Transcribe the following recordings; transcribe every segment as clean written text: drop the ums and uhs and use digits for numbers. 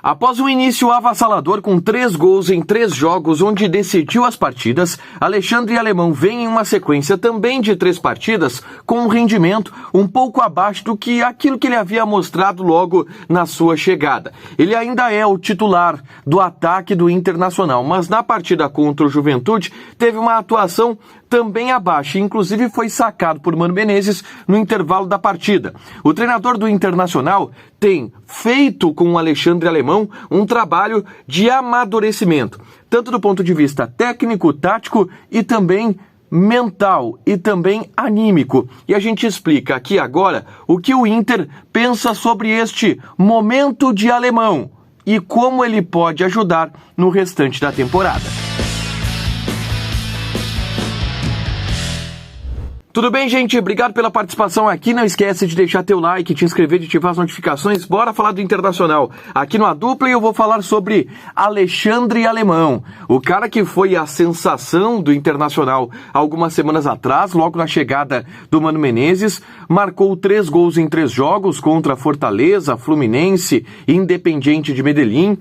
Após um início avassalador com 3 gols em 3 jogos onde decidiu as partidas, Alexandre Alemão vem em uma sequência também de 3 partidas com um rendimento um pouco abaixo do que aquilo que ele havia mostrado logo na sua chegada. Ele ainda é o titular do ataque do Internacional, mas na partida contra o Juventude teve uma atuação também abaixo, inclusive foi sacado por Mano Menezes no intervalo da partida. O treinador do Internacional tem feito com o Alexandre Alemão um trabalho de amadurecimento, tanto do ponto de vista técnico, tático e também mental e também anímico. E a gente explica aqui agora o que o Inter pensa sobre este momento de Alemão e como ele pode ajudar no restante da temporada. Tudo bem, gente? Obrigado pela participação aqui. Não esquece de deixar teu like, te inscrever, de ativar as notificações. Bora falar do Internacional. Aqui no A Dupla eu vou falar sobre Alexandre Alemão, o cara que foi a sensação do Internacional algumas semanas atrás, logo na chegada do Mano Menezes. Marcou 3 gols em 3 jogos contra Fortaleza, Fluminense e Independiente de Medellín.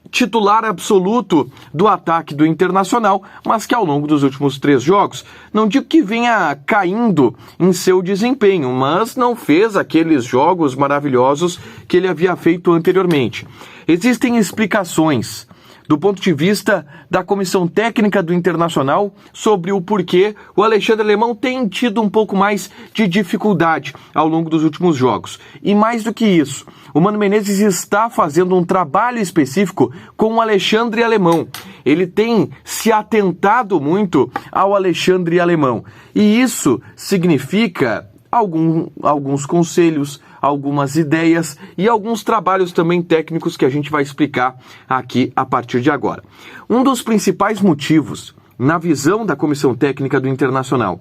Titular absoluto do ataque do Internacional, mas que ao longo dos últimos 3 jogos, não digo que venha caindo em seu desempenho, mas não fez aqueles jogos maravilhosos que ele havia feito anteriormente. Existem explicações do ponto de vista da comissão técnica do Internacional sobre o porquê o Alexandre Alemão tem tido um pouco mais de dificuldade ao longo dos últimos jogos. E mais do que isso, o Mano Menezes está fazendo um trabalho específico com o Alexandre Alemão. Ele tem se atentado muito ao Alexandre Alemão. E isso significa alguns conselhos, algumas ideias e alguns trabalhos também técnicos que a gente vai explicar aqui a partir de agora. Um dos principais motivos, na visão da comissão técnica do Internacional,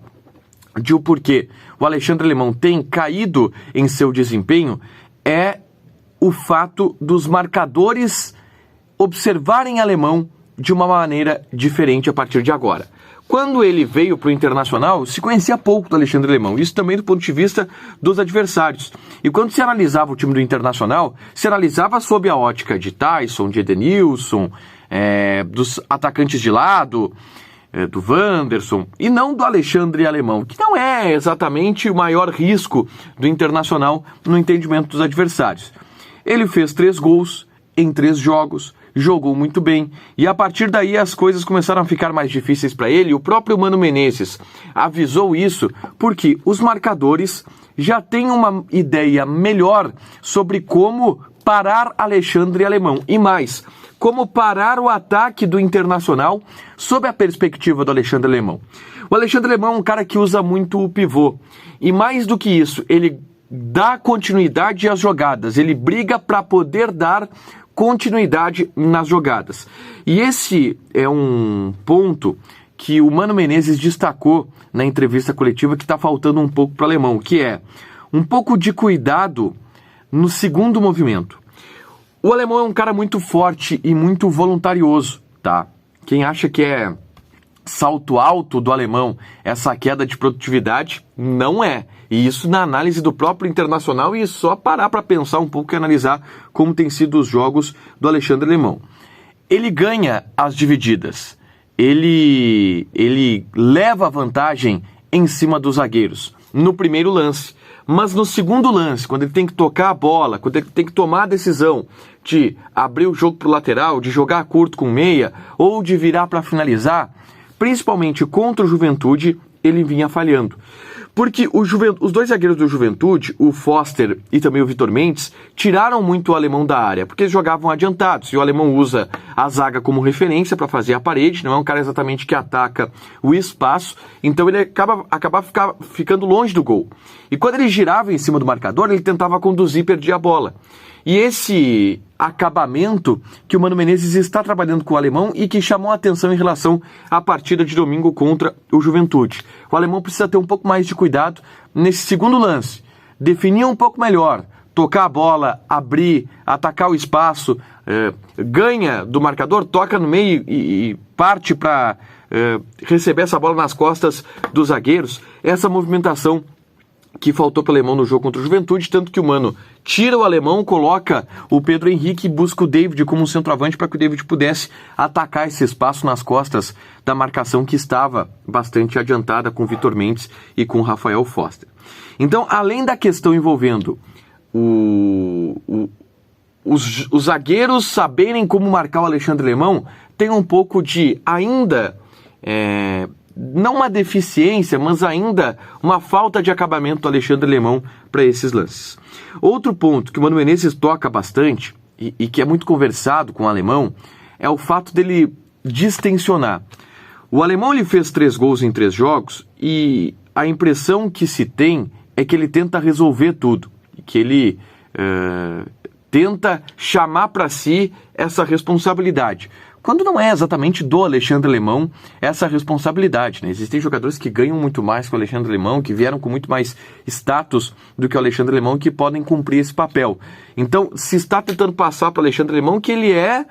de o porquê o Alexandre Alemão tem caído em seu desempenho é o fato dos marcadores observarem Alemão de uma maneira diferente a partir de agora. Quando ele veio para o Internacional, se conhecia pouco do Alexandre Alemão, isso também do ponto de vista dos adversários. E quando se analisava o time do Internacional, se analisava sob a ótica de Tyson, de Edenilson, dos atacantes de lado, do Wanderson, e não do Alexandre Alemão, que não é exatamente o maior risco do Internacional no entendimento dos adversários. Ele fez 3 gols em 3 jogos, jogou muito bem, e a partir daí as coisas começaram a ficar mais difíceis para ele. O próprio Mano Menezes avisou isso porque os marcadores já têm uma ideia melhor sobre como parar Alexandre Alemão, e mais, como parar o ataque do Internacional sob a perspectiva do Alexandre Alemão. O Alexandre Alemão é um cara que usa muito o pivô, e mais do que isso, ele dá continuidade às jogadas, ele briga para poder dar continuidade nas jogadas. E esse é um ponto que o Mano Menezes destacou na entrevista coletiva que está faltando um pouco para o Alemão, que é um pouco de cuidado no segundo movimento. O Alemão é um cara muito forte e muito voluntarioso, tá? Quem acha que é salto alto do Alemão essa queda de produtividade, não é. E isso na análise do próprio Internacional, e só parar para pensar um pouco e analisar como tem sido os jogos do Alexandre Alemão. Ele ganha as divididas, ele leva a vantagem em cima dos zagueiros no primeiro lance, mas no segundo lance, quando ele tem que tocar a bola, quando ele tem que tomar a decisão de abrir o jogo para o lateral, de jogar curto com meia ou de virar para finalizar, principalmente contra o Juventude, ele vinha falhando. Porque os 2 zagueiros do Juventude, o Foster e também o Vitor Mendes, tiraram muito o Alemão da área, porque eles jogavam adiantados, e o Alemão usa a zaga como referência para fazer a parede, não é um cara exatamente que ataca o espaço, então ele acaba ficando longe do gol. E quando ele girava em cima do marcador, ele tentava conduzir e perdia a bola. E esse acabamento que o Mano Menezes está trabalhando com o Alemão e que chamou a atenção em relação à partida de domingo contra o Juventude. O Alemão precisa ter um pouco mais de cuidado nesse segundo lance, definir um pouco melhor, tocar a bola, abrir, atacar o espaço, ganha do marcador, toca no meio e parte para receber essa bola nas costas dos zagueiros. Essa movimentação que faltou para o Alemão no jogo contra o Juventude, tanto que o Mano tira o Alemão, coloca o Pedro Henrique e busca o David como um centroavante para que o David pudesse atacar esse espaço nas costas da marcação que estava bastante adiantada com o Vitor Mendes e com o Rafael Foster. Então, além da questão envolvendo os zagueiros saberem como marcar o Alexandre Alemão, tem um pouco de ainda... não uma deficiência, mas ainda uma falta de acabamento do Alexandre Alemão para esses lances. Outro ponto que o Mano Menezes toca bastante e que é muito conversado com o Alemão é o fato dele distensionar. O Alemão ele fez 3 gols em 3 jogos e a impressão que se tem é que ele tenta resolver tudo, que ele tenta chamar para si essa responsabilidade. Quando não é exatamente do Alexandre Alemão essa responsabilidade, né? Existem jogadores que ganham muito mais que o Alexandre Alemão, que vieram com muito mais status do que o Alexandre Alemão, que podem cumprir esse papel. Então, se está tentando passar para o Alexandre Alemão que ele é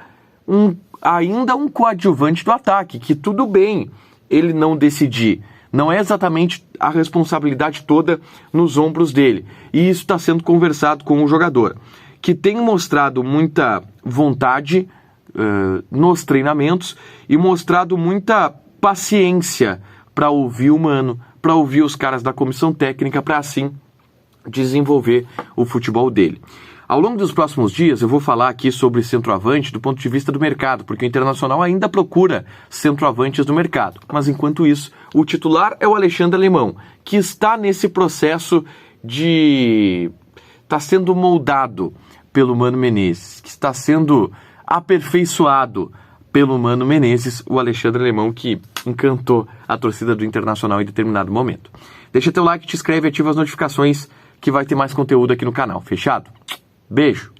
ainda um coadjuvante do ataque, que tudo bem ele não decidir. Não é exatamente a responsabilidade toda nos ombros dele. E isso está sendo conversado com o jogador, que tem mostrado muita vontade nos treinamentos e mostrado muita paciência para ouvir o Mano, para ouvir os caras da comissão técnica, para assim desenvolver o futebol dele. Ao longo dos próximos dias eu vou falar aqui sobre centroavante do ponto de vista do mercado, porque o Internacional ainda procura centroavantes do mercado. Mas enquanto isso, o titular é o Alexandre Alemão, que está nesse processo de... está sendo moldado pelo Mano Menezes, que está sendo aperfeiçoado pelo Mano Menezes, o Alexandre Alemão, que encantou a torcida do Internacional em determinado momento. Deixa teu like, te inscreve e ativa as notificações que vai ter mais conteúdo aqui no canal. Fechado? Beijo!